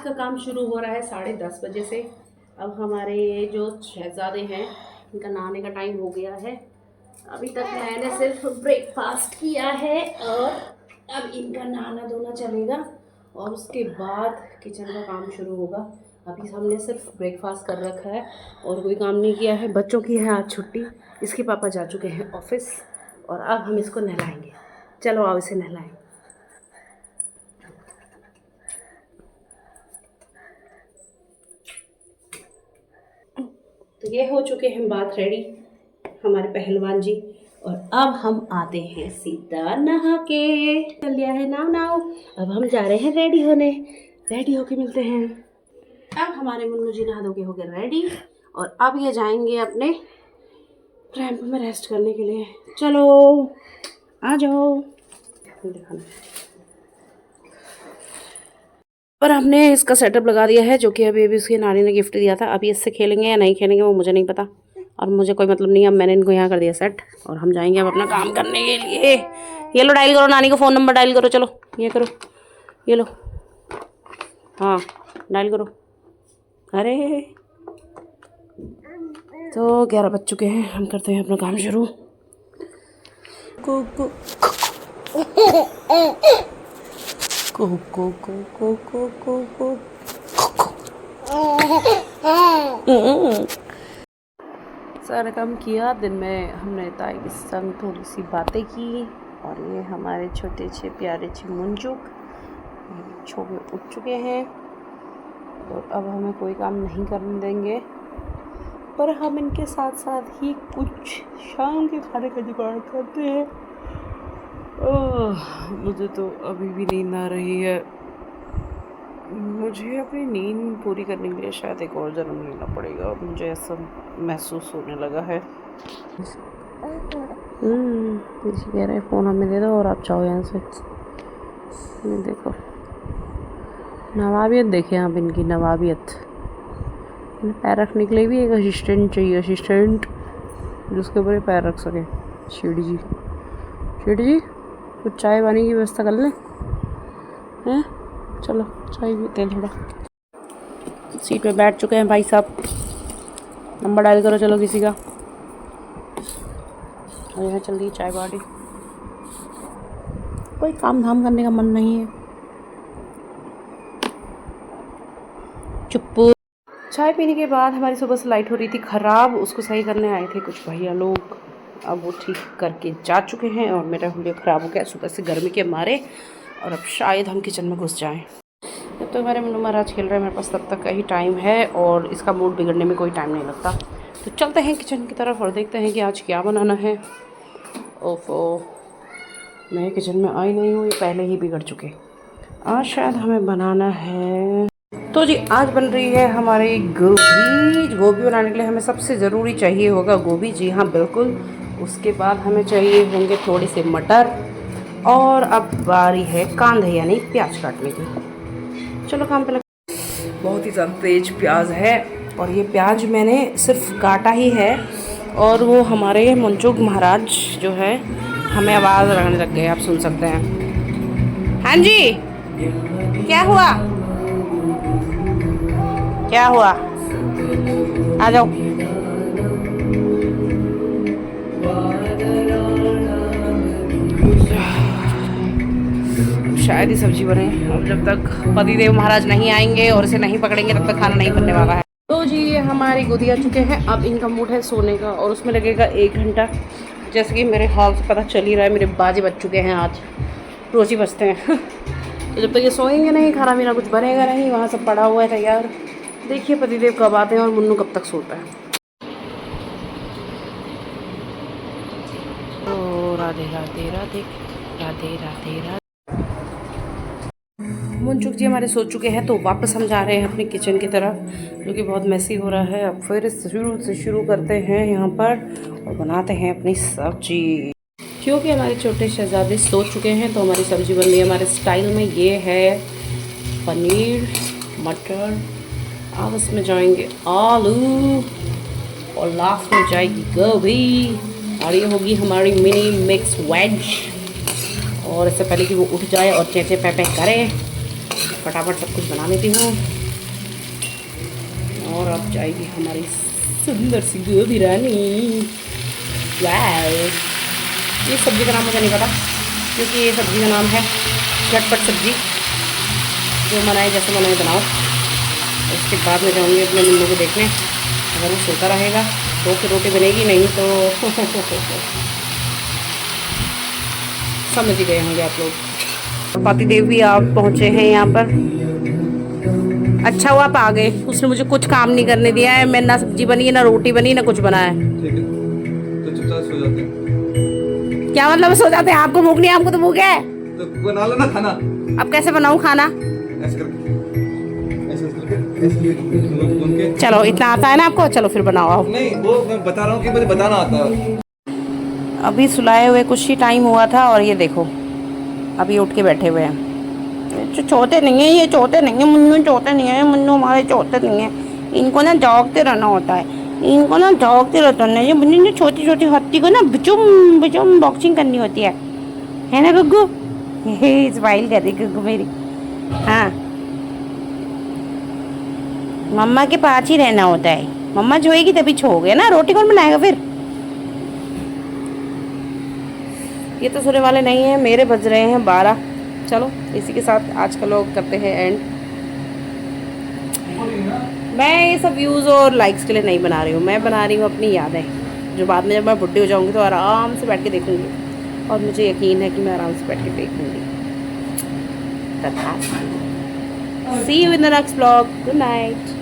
का काम शुरू हो रहा है 10:30 बजे से। अब हमारे जो शहजादे हैं इनका नहाने का टाइम हो गया है। अभी तक मैंने सिर्फ ब्रेकफास्ट किया है और अब इनका नहाना धोना चलेगा और उसके बाद किचन का काम शुरू होगा। अभी हमने सिर्फ ब्रेकफास्ट कर रखा है और कोई काम नहीं किया है। बच्चों की है आज छुट्टी, इसके पापा जा चुके हैं ऑफिस और अब हम इसको नहलाएंगे। चलो आओ इसे नहलाएं। तो ये हो चुके हैं बात रेडी हमारे पहलवान जी और अब हम आते हैं सीधा नहा के। चल लिया है नाव नाव, अब हम जा रहे हैं रेडी होने। रेडी होके मिलते हैं। अब हमारे मुन्नू जी नहा धो के हो गए रेडी और अब ये जाएंगे अपने रैंप में रेस्ट करने के लिए। चलो आ जाओ। दिखाना पर हमने इसका सेटअप लगा दिया है जो कि अभी उसकी नानी ने गिफ्ट दिया था। अभी इससे खेलेंगे या नहीं खेलेंगे वो मुझे नहीं पता और मुझे कोई मतलब नहीं है। अब मैंने इनको यहाँ कर दिया सेट और हम जाएंगे अब अपना काम करने के लिए। ये लो डायल करो, नानी को फ़ोन नंबर डायल करो। चलो ये करो, ये लो, हाँ डायल करो। अरे तो 11 बज चुके हैं, हम करते हैं अपना काम शुरू। को को को को को को को सारा काम किया। दिन में हमने ताई के संग थोड़ी सी बातें की और ये हमारे छोटे से प्यारे से मुंजुक छोटे उठ चुके हैं और अब हमें कोई काम नहीं करने देंगे, पर हम इनके साथ साथ ही कुछ शाम के खाने का जुगाड़ करते हैं। मुझे तो अभी भी नींद आ रही है। मुझे अपनी नींद पूरी करने के लिए शायद एक और जन्म लेना पड़ेगा। मुझे ऐसा महसूस होने लगा है। किसी कह रहे हैं फ़ोन हमें दे दो और आप जाओ यहाँ से। ये देखो नवाबियत, देखें आप इनकी नवाबियत। पैर रखने के लिए भी एक असिस्टेंट चाहिए, असिस्टेंट जिसके ऊपर पैर रख सके। शेठी जी, शेठी जी कुछ चाय पानी की व्यवस्था कर लें हैं। चलो चाय पीते हैं थोड़ा। सीट पे बैठ चुके हैं भाई साहब, नंबर डायल करो चलो किसी का। और यहाँ चल रही चाय पार्टी। कोई काम धाम करने का मन नहीं है, चुप। चाय पीने के बाद हमारी सुबह से लाइट हो रही थी ख़राब, उसको सही करने आए थे कुछ भैया लोग। अब वो ठीक करके जा चुके हैं और मेरा हुलिया ख़राब हो गया सुबह से गर्मी के मारे और अब शायद हम किचन में घुस जाएं। जब तक हमारे मुन्नू महाराज खेल रहे हैं मेरे पास तब तक का ही टाइम है और इसका मूड बिगड़ने में कोई टाइम नहीं लगता। तो चलते हैं किचन की तरफ और देखते हैं कि आज क्या बनाना है। ओफो, मैं किचन में आई नहीं हूँ, ये पहले ही बिगड़ चुके। आज शायद हमें बनाना है, तो जी आज बन रही है हमारी गोभी। गोभी बनाने के लिए हमें सबसे ज़रूरी चाहिए होगा गोभी, जी हाँ बिल्कुल। उसके बाद हमें चाहिए होंगे थोड़े से मटर और अब बारी है कांदे यानी प्याज काटने की। चलो काम पे लग। बहुत ही ज़्यादा तेज प्याज है और ये प्याज मैंने सिर्फ काटा ही है और वो हमारे मुंचुक महाराज जो है हमें आवाज़ लगाने लग गए, आप सुन सकते हैं। हाँ जी क्या हुआ, क्या हुआ, आ जाओ। शायद ही सब्जी बने और जब तक पतिदेव महाराज नहीं आएंगे और इसे नहीं पकड़ेंगे तब तक खाना नहीं बनने वाला है। तो जी ये हमारी गोदी आ चुके हैं। अब इनका मूड है सोने का और उसमें लगेगा 1 घंटा, जैसे कि मेरे हाल से पता चल ही रहा है। मेरे बाजे बज चुके हैं, आज रोज़ ही बजते हैं। तो जब तक ये सोएंगे नहीं खाना पीना कुछ बनेगा नहीं। वहाँ सब पड़ा हुआ है तैयार। देखिए पतिदेव कब आते हैं और मुन्नू कब तक सोता है। तो राधे राधे राधे राधे राधे राधे। मुंचुक जी हमारे सो चुके हैं तो वापस हम जा रहे हैं अपनी किचन की तरफ, जो कि बहुत मैसी हो रहा है। अब फिर शुरू से शुरू करते हैं यहाँ पर और बनाते हैं अपनी सब्जी। क्योंकि हमारे छोटे शहजादे सो चुके हैं तो हमारी सब्जी बन रही है हमारे स्टाइल में। ये है पनीर मटर, अब इसमें जाएंगे आलू और लास्ट में जाएगी गोभी और ये होगी हमारी मिनी मिक्स वेज। और इससे पहले कि वो उठ जाए और चेचे पे करे फटाफट सब कुछ बना लेती हूँ। और अब जाएगी हमारी सुंदर सी गोभी रानी। वाह, ये सब्ज़ी का नाम मुझे नहीं पता, क्योंकि ये सब्ज़ी का नाम है झटपट सब्ज़ी, जो बनाए जैसे बनाए बनाओ। उसके बाद में जाऊँगी अपने मुन्नू को देखने, अगर वो सोता रहेगा तो फिर रोटी बनेगी, नहीं तो समझ ही गए होंगे आप लोग। पाती देव भी आप पहुँचे हैं यहाँ पर। अच्छा हुआ आप आ गए, उसने मुझे कुछ काम नहीं करने दिया है। मैं ना सब्जी बनी है, ना रोटी बनी, ना कुछ बना है। ठीक है, तो चुपचाप सो जाते हैं। क्या मतलब सो जाते हैं? आपको भूख नहीं, आपको तो भूख है। तो बना लो ना खाना। अब कैसे बनाऊँ खाना? ऐसे करके, ऐसे चलो, इतना आता है ना आपको, चलो फिर बनाओ आप। नहीं, वो मैं बता रहा हूँ कि मुझे बताना आता है। अभी सुलाए हुए कुछ ही टाइम हुआ था और ये देखो अभी उठ के बैठे हुए हैं। चोते नहीं है ये, चोते नहीं है मुन्नू, चोते नहीं है मुन्नू, हमारे चोते नहीं है। इनको ना जागते रहना होता है, इनको ना जागते रहता है। ये मुन्नू छोटी छोटी हत्ती को ना बिचुम बिचुम बॉक्सिंग करनी होती है ना गुग्गू? स्माइल कर रही गुग्गू मेरी। हाँ, मम्मा के पास ही रहना होता है। मम्मा छोएगी तभी छोओगे ना, रोटी कौन बनाएगा फिर? ये तो सोने वाले नहीं है, मेरे बज रहे हैं 12। चलो, इसी के साथ आज का लोग करते हैं एंड। मैं ये सब व्यूज़ और लाइक्स के लिए नहीं बना रही हूँ, मैं बना रही हूँ अपनी यादें, जो बाद में जब मैं बुढ़ी हो जाऊँगी तो आराम से बैठ के देखूँगी, और मुझे यकीन है कि मैं आराम से बैठ के देखूँगी। तथा see you in the next vlog. Good night.